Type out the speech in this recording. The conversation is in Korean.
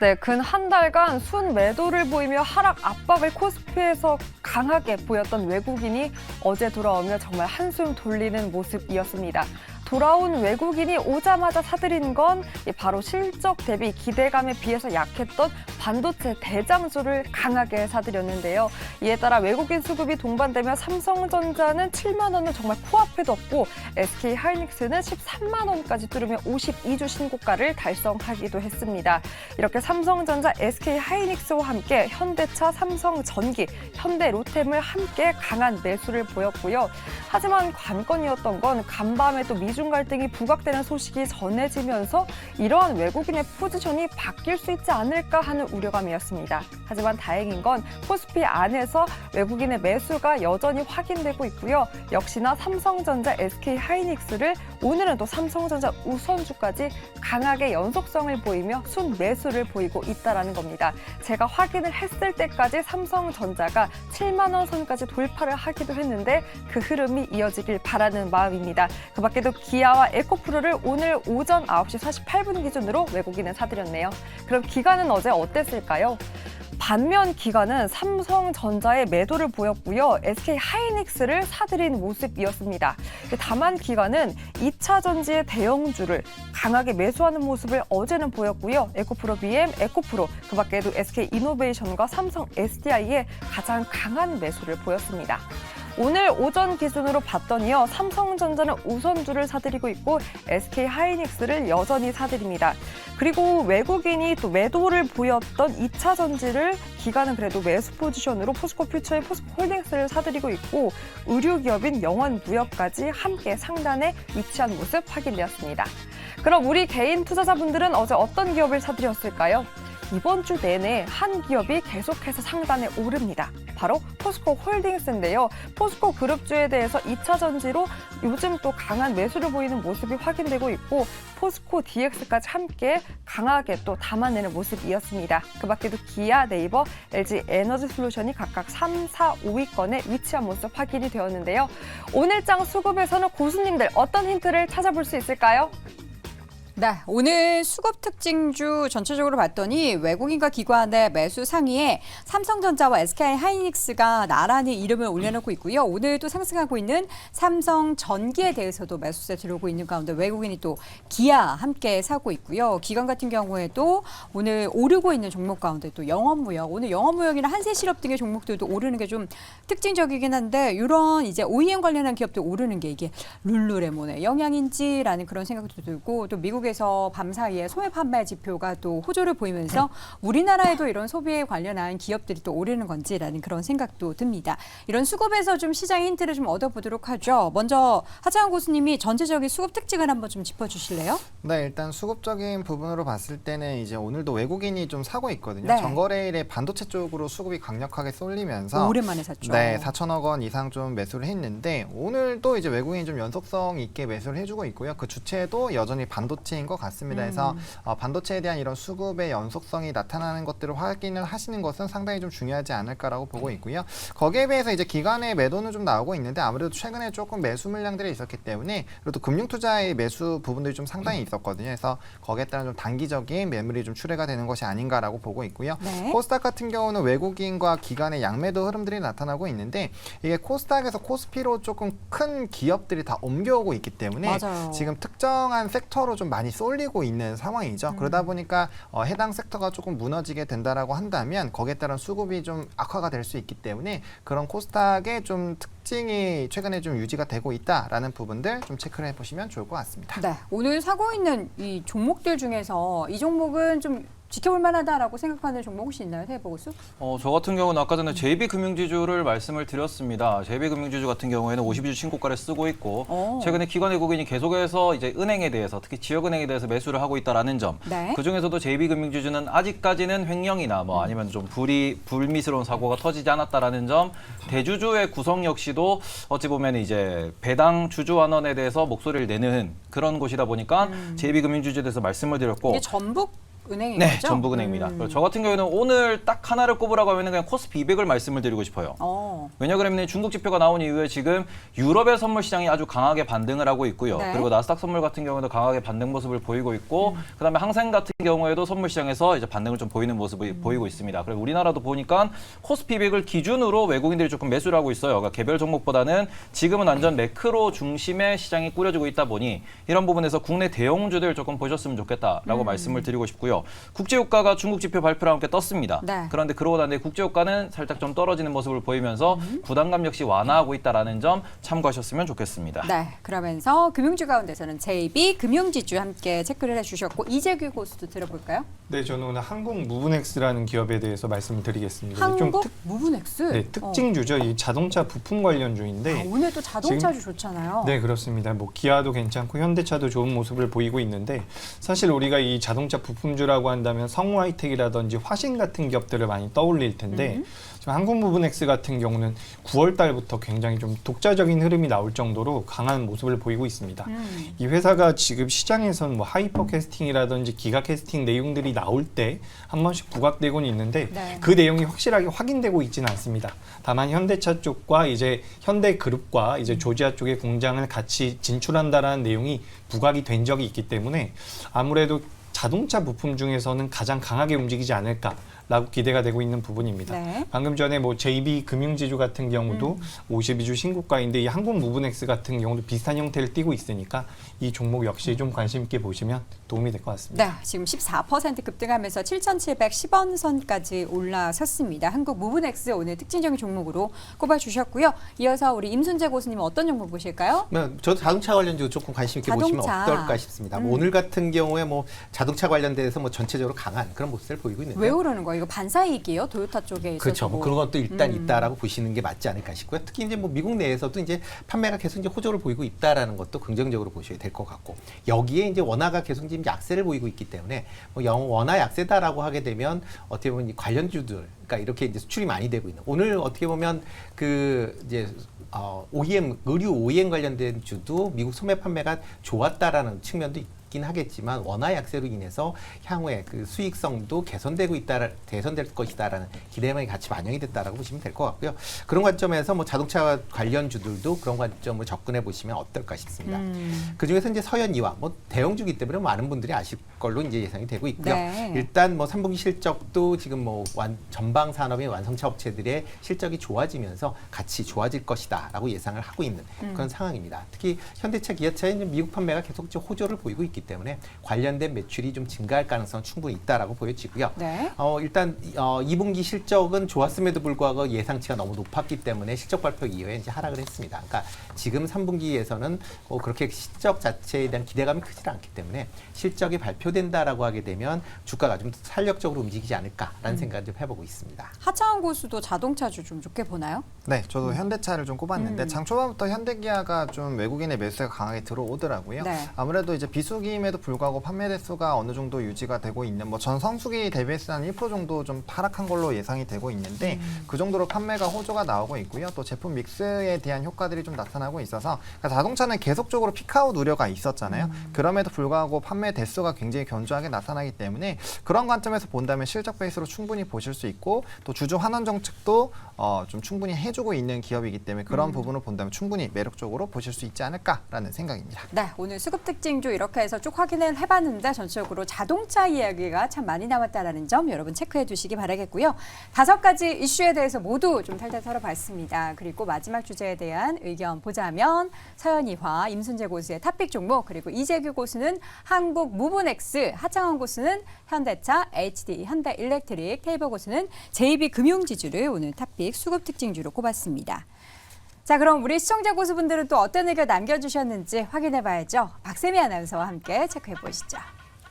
네, 근 한 달간 순 매도를 보이며 하락 압박을 코스피에서 강하게 보였던 외국인이 어제 돌아오며 정말 한숨 돌리는 모습이었습니다. 돌아온 외국인이 오자마자 사들인 건 바로 실적 대비 기대감에 비해서 약했던 반도체 대장주를 강하게 사들였는데요. 이에 따라 외국인 수급이 동반되며 삼성전자는 7만 원을 정말 코앞에 뒀고 SK하이닉스는 13만 원까지 뚫으며 52주 신고가를 달성하기도 했습니다. 이렇게 삼성전자, SK하이닉스와 함께 현대차, 삼성전기, 현대로템을 함께 강한 매수를 보였고요. 하지만 관건이었던 건 간밤에 또 미중 갈등이 부각되는 소식이 전해지면서 이러한 외국인의 포지션이 바뀔 수 있지 않을까 하는 우려감이었습니다. 하지만 다행인 건 코스피 안에서 외국인의 매수가 여전히 확인되고 있고요. 역시나 삼성전자, SK하이닉스를 오늘은 또 삼성전자 우선주까지 강하게 연속성을 보이며 순 매수를 보이고 있다는 겁니다. 제가 확인을 했을 때까지 삼성전자가 7만 원 선까지 돌파를 하기도 했는데 그 흐름이 이어지길 바라는 마음입니다. 그 밖에도 기아와 에코프로를 오늘 오전 9시 48분 기준으로 외국인은 사들였네요. 그럼 기관은 어제 어땠을까요? 반면 기관은 삼성전자의 매도를 보였고요. SK하이닉스를 사들인 모습이었습니다. 다만 기관은 2차 전지의 대형주를 강하게 매수하는 모습을 어제는 보였고요. 에코프로 BM, 에코프로, 그 밖에도 SK이노베이션과 삼성 SDI에 가장 강한 매수를 보였습니다. 오늘 오전 기준으로 봤더니요. 삼성전자는 우선주를 사들이고 있고 SK하이닉스를 여전히 사들입니다. 그리고 외국인이 또 매도를 보였던 2차 전지를 기관은 그래도 매수 포지션으로 포스코 퓨처의 포스코 홀딩스를 사들이고 있고 의류기업인 영원무역까지 함께 상단에 위치한 모습 확인되었습니다. 그럼 우리 개인 투자자분들은 어제 어떤 기업을 사들였을까요? 이번 주 내내 한 기업이 계속해서 상단에 오릅니다. 바로 포스코 홀딩스인데요. 포스코 그룹주에 대해서 2차 전지로 요즘 또 강한 매수를 보이는 모습이 확인되고 있고 포스코 DX까지 함께 강하게 또 담아내는 모습이었습니다. 그 밖에도 기아, 네이버, LG 에너지 솔루션이 각각 3, 4, 5위권에 위치한 모습 확인이 되었는데요. 오늘장 수급에서는 고수님들 어떤 힌트를 찾아볼 수 있을까요? 네, 오늘 수급 특징주 전체적으로 봤더니 외국인과 기관의 매수 상위에 삼성전자와 SK하이닉스가 나란히 이름을 올려놓고 있고요. 오늘 또 상승하고 있는 삼성전기에 대해서도 매수세 들어오고 있는 가운데 외국인이 또 기아 함께 사고 있고요. 기관 같은 경우에도 오늘 오르고 있는 종목 가운데 또 영업무역, 오늘 영업무역이나 한세실업 등의 종목들도 오르는 게 좀 특징적이긴 한데 이런 이제 OEM 관련한 기업들 오르는 게 이게 룰루레몬의 영향인지라는 그런 생각도 들고 또 미국에서 밤 사이에 소매 판매 지표가 또 호조를 보이면서 우리나라에도 이런 소비에 관련한 기업들이 또 오르는 건지라는 그런 생각도 듭니다. 이런 수급에서 좀 시장의 힌트를 좀 얻어보도록 하죠. 먼저 하창원 교수님이 전체적인 수급 특징을 한번 좀 짚어주실래요? 네, 일단 수급적인 부분으로 봤을 때는 이제 오늘도 외국인이 좀 사고 있거든요. 네. 전거래일에 반도체 쪽으로 수급이 강력하게 쏠리면서 오랜만에 샀죠. 네, 4천억 원 이상 좀 매수를 했는데 오늘도 이제 외국인이 좀 연속성 있게 매수를 해주고 있고요. 그 주체도 여전히 반도체인 것 같습니다. 그래서 반도체에 대한 이런 수급의 연속성이 나타나는 것들을 확인을 하시는 것은 상당히 좀 중요하지 않을까라고 보고 있고요. 거기에 비해서 이제 기관의 매도는 좀 나오고 있는데 아무래도 최근에 조금 매수 물량들이 있었기 때문에 그리고 또 금융투자의 매수 부분들이 좀 상당히 있었거든요. 그래서 거기에 따른 좀 단기적인 매물이 좀 출회가 되는 것이 아닌가라고 보고 있고요. 네. 코스닥 같은 경우는 외국인과 기관의 양매도 흐름들이 나타나고 있는데 이게 코스닥에서 코스피로 조금 큰 기업들이 다 옮겨오고 있기 때문에 맞아요. 지금 특정한 섹터로 좀 많이 쏠리고 있는 상황이죠. 그러다 보니까 해당 섹터가 조금 무너지게 된다라고 한다면 거기에 따른 수급이 좀 악화가 될 수 있기 때문에 그런 코스닥의 좀 특징이 최근에 좀 유지가 되고 있다라는 부분들 좀 체크를 해보시면 좋을 것 같습니다. 네, 오늘 사고 있는 이 종목들 중에서 이 종목은 좀 지켜볼 만하다라고 생각하는 종목 혹시 있나요, 대보고수? 저 같은 경우는 아까 전에 JB금융지주를 말씀을 드렸습니다. JB금융지주 같은 경우에는 52주 신고가를 쓰고 있고 최근에 기관 외국인이 계속해서 이제 은행에 대해서 특히 지역은행에 대해서 매수를 하고 있다라는 점. 네. 그 중에서도 JB금융지주는 아직까지는 횡령이나 뭐 아니면 좀 불미스러운 사고가 터지지 않았다라는 점. 대주주의 구성 역시도 어찌 보면 이제 배당 주주환원에 대해서 목소리를 내는 그런 곳이다 보니까 JB금융지주에 대해서 말씀을 드렸고. 이게 전북 전북은행인 네, 거죠? 전북은행입니다. 그리고 저 같은 경우에는 오늘 딱 하나를 꼽으라고 하면 그냥 코스피 200을 말씀을 드리고 싶어요. 왜냐하면 중국 지표가 나온 이후에 지금 유럽의 선물 시장이 아주 강하게 반등을 하고 있고요. 네. 그리고 나스닥 선물 같은 경우도 강하게 반등 모습을 보이고 있고, 그다음에 항생 같은 경우에도 선물 시장에서 이제 반등을 좀 보이는 모습을 보이고 있습니다. 그리고 우리나라도 보니까 코스피 200을 기준으로 외국인들이 조금 매수를 하고 있어요. 그러니까 개별 종목보다는 지금은 완전 매크로 중심의 시장이 꾸려지고 있다 보니 이런 부분에서 국내 대형주들 조금 보셨으면 좋겠다라고 말씀을 드리고 싶고요. 국제유가가 중국 지표 발표랑 함께 떴습니다. 네. 그런데 그러고 나니 국제유가는 살짝 좀 떨어지는 모습을 보이면서 부담감 역시 완화하고 있다라는 점 참고하셨으면 좋겠습니다. 네, 그러면서 금융주 가운데서는 JB 금융지주 함께 체크를 해주셨고 이재규 고수도 들어볼까요? 네, 저는 오늘 한국무브넥스라는 기업에 대해서 말씀을 드리겠습니다. 한국 무브넥스? 네, 특징주죠. 이 자동차 부품 관련주인데. 오늘 또 자동차주 좋잖아요. 네, 그렇습니다. 뭐 기아도 괜찮고 현대차도 좋은 모습을 보이고 있는데 사실 우리가 이 자동차 부품주라고 한다면 성우하이텍이라든지 화신 같은 기업들을 많이 떠올릴 텐데 지금 한국무브넥스 같은 경우는 9월 달부터 굉장히 좀 독자적인 흐름이 나올 정도로 강한 모습을 보이고 있습니다. 이 회사가 지금 시장에서는 뭐 하이퍼 캐스팅이라든지 기가 캐스팅 내용들이 나올 때 한 번씩 부각되고는 있는데 네. 그 내용이 확실하게 확인되고 있지는 않습니다. 다만 현대차 쪽과 이제 현대그룹과 이제 조지아 쪽의 공장을 같이 진출한다라는 내용이 부각이 된 적이 있기 때문에 아무래도 자동차 부품 중에서는 가장 강하게 움직이지 않을까라고 기대가 되고 있는 부분입니다. 네. 방금 전에 뭐 JB 금융지주 같은 경우도 52주 신고가인데 이 한국무브넥스 같은 경우도 비슷한 형태를 띠고 있으니까 이 종목 역시 좀 관심 있게 보시면 도움이 될 것 같습니다. 네, 지금 14% 급등하면서 7,710원 선까지 올라섰습니다. 한국무브넥스 오늘 특징적인 종목으로 꼽아주셨고요. 이어서 우리 임순재 고수님은 어떤 종목 보실까요? 저도 자동차 관련주 조금 관심 있게 보시면 어떨까 싶습니다. 뭐 오늘 같은 경우에 뭐 자동차 관련돼서 뭐 전체적으로 강한 그런 모습을 보이고 있는데요. 왜 오르는 거예요? 이거 반사이익이에요? 도요타 쪽에 있어서. 그렇죠. 뭐 그런 것도 일단 있다라고 보시는 게 맞지 않을까 싶고요. 특히 이제 뭐 미국 내에서도 이제 판매가 계속 이제 호조를 보이고 있다라는 것도 긍정적으로 보셔야 될 것 같고, 여기에 이제 원화가 계속 지금 약세를 보이고 있기 때문에 뭐 원화 약세다라고 하게 되면 어떻게 보면 이 관련주들, 그러니까 이렇게 이제 수출이 많이 되고 있는, 오늘 어떻게 보면 그 이제 OEM 의류 OEM 관련된 주도 미국 소매 판매가 좋았다라는 측면도 있긴 하겠지만 원화 약세로 인해서 향후에 그 수익성도 개선될 것이다라는 기대감이 같이 반영이 됐다라고 보시면 될 것 같고요. 그런 관점에서 뭐 자동차 관련주들도 그런 관점으로 접근해 보시면 어떨까 싶습니다. 그 중에서 이제 서현이와 뭐 대형주기 때문에 많은 분들이 아실 걸로 이제 예상이 되고 있고요. 네. 일단 뭐 3분기 실적도 지금 뭐 전방 산업의 완성차 업체들의 실적이 좋아지면서 같이 좋아질 것이다라고 예상을 하고 있는 그런 상황입니다. 특히 현대차, 기아차의 미국 판매가 계속 호조를 보이고 있기 때문에 관련된 매출이 좀 증가할 가능성은 충분히 있다라고 보여지고요. 네. 일단 2분기 실적은 좋았음에도 불구하고 예상치가 너무 높았기 때문에 실적 발표 이후에 이제 하락을 했습니다. 그러니까 지금 3분기에서는 그렇게 실적 자체에 대한 기대감이 크지 않기 때문에 실적이 발표된다라고 하게 되면 주가가 좀 탄력적으로 움직이지 않을까라는 생각을 좀 해보고 있습니다. 하창원 고수도 자동차주 좀 좋게 보나요? 네, 저도 현대차를 좀 꼽았는데 장 초반부터 현대기아가 좀 외국인의 매수가 강하게 들어오더라고요. 네. 아무래도 이제 비수기임에도 불구하고 판매 대수가 어느 정도 유지가 되고 있는, 뭐 전 성수기 대비해서 한 1% 정도 좀 하락한 걸로 예상이 되고 있는데 그 정도로 판매가 호조가 나오고 있고요. 또 제품 믹스에 대한 효과들이 좀 나타나고 있어서, 그러니까 자동차는 계속적으로 피크아웃 우려가 있었잖아요. 그럼에도 불구하고 판매 대수가 굉장히 견조하게 나타나기 때문에 그런 관점에서 본다면 실적 베이스로 충분히 보실 수 있고, 또 주주 환원 정책도 좀 충분히 해주고 있는 기업이기 때문에 그런 부분을 본다면 충분히 매력적으로 보실 수 있지 않을까라는 생각입니다. 네, 오늘 수급 특징주 이렇게 해서 쭉 확인을 해봤는데 전체적으로 자동차 이야기가 참 많이 남았다는 점 여러분 체크해 두시기 바라겠고요. 5가지 이슈에 대해서 모두 좀 탈탈 털어봤습니다. 그리고 마지막 주제에 대한 의견 보자면 서현이화, 임순재 고수의 탑픽 종목, 그리고 이재규 고수는 한국무브넥스, 하창원 고수는 현대차, HD 현대일렉트릭, 테이버 고수는 JB 금융지주를 오늘 탑픽 수급 특징주로 꼽았습니다. 자, 그럼 우리 시청자 고수분들은 또 어떤 의견 남겨주셨는지 확인해 봐야죠. 박세미 아나운서와 함께 체크해 보시죠.